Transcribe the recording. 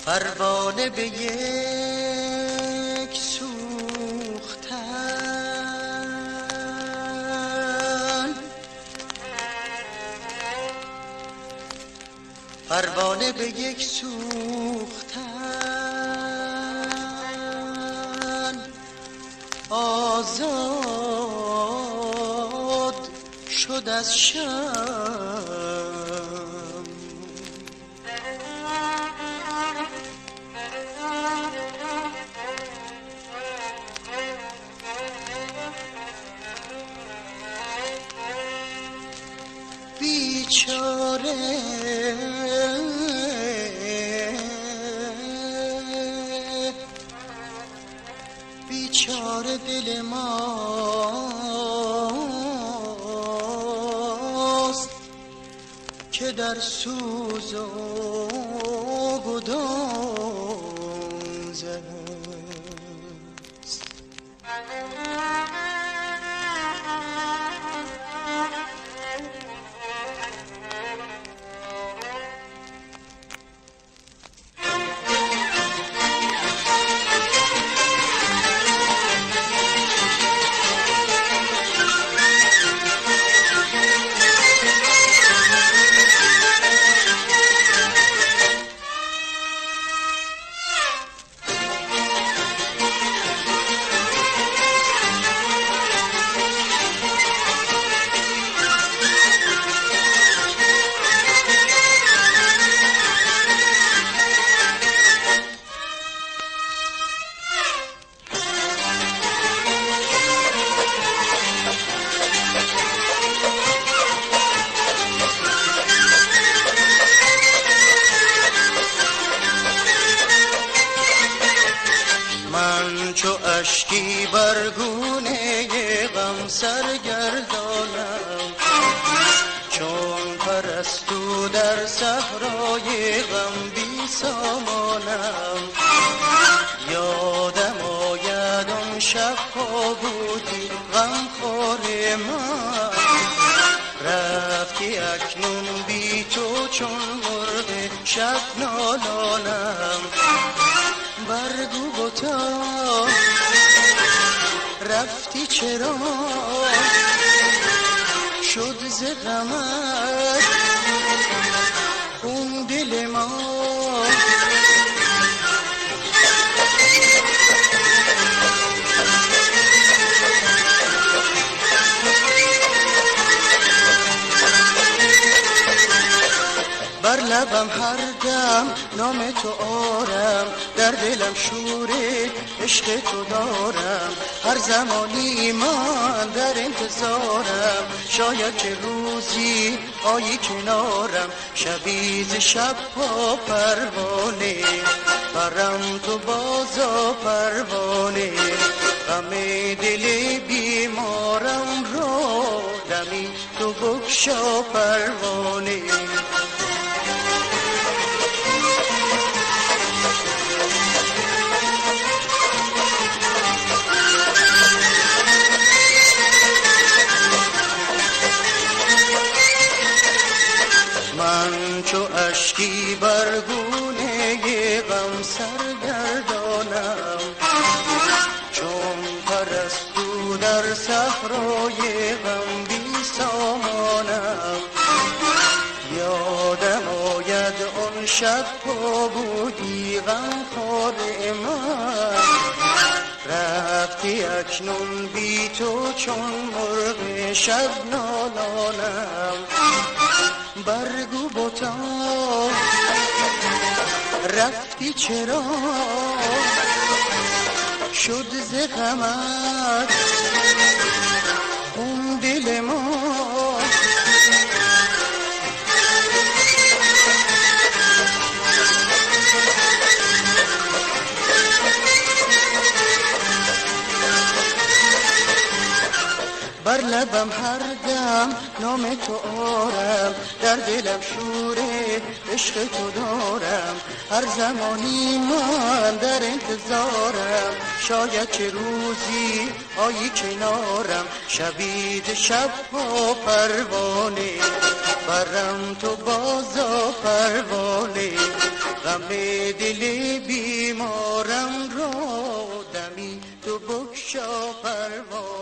پروانه به یک سوختن، پروانه به یک سوختن، آزاد شد از شم. بیچاره بیچاره دل ماست که در سوز و گداز است. چو اشکی بر گونه غم سرگردانم، چون پرستو در صحرای غم بی سامانم. یادم آید آن شب‌ها بودی غمخوار من، رفتی اکنون بی تو چون مرغ شب نالانم. برگو بتا رفتی چرا، شد ز غمت خون دل ما. بر لبم هر دم نام تو آرم، در دلم شور عشق تو دارم. هر زمانی من در انتظارم، شاید که روزی آیی کنارم. شبی ز شب‌ها پروانه، برم تو بازا پروانه. غم دل بیمارم را دمی تو بگشا پروانه. من چو اشکی بر گونه غم سرگردانم، چون پرستو در صحرای غم بی سامانم. یادم آید آن شب‌ها بودی غمخوار من، رفتی اکنون بی تو چون مرغ شب نالانم. برگو بتا رفتی چرا، شد ز غمت خون دل ما. بر لبم هر دم نام تو آرم، در دلم شور عشق تو دارم. هر زمانی من در انتظارم، شاید که روزی آیی کنارم. شبید شب‌ها پروانه، برم تو بازا پروانه. غم دل بیمارم را دمی تو بکشا پروا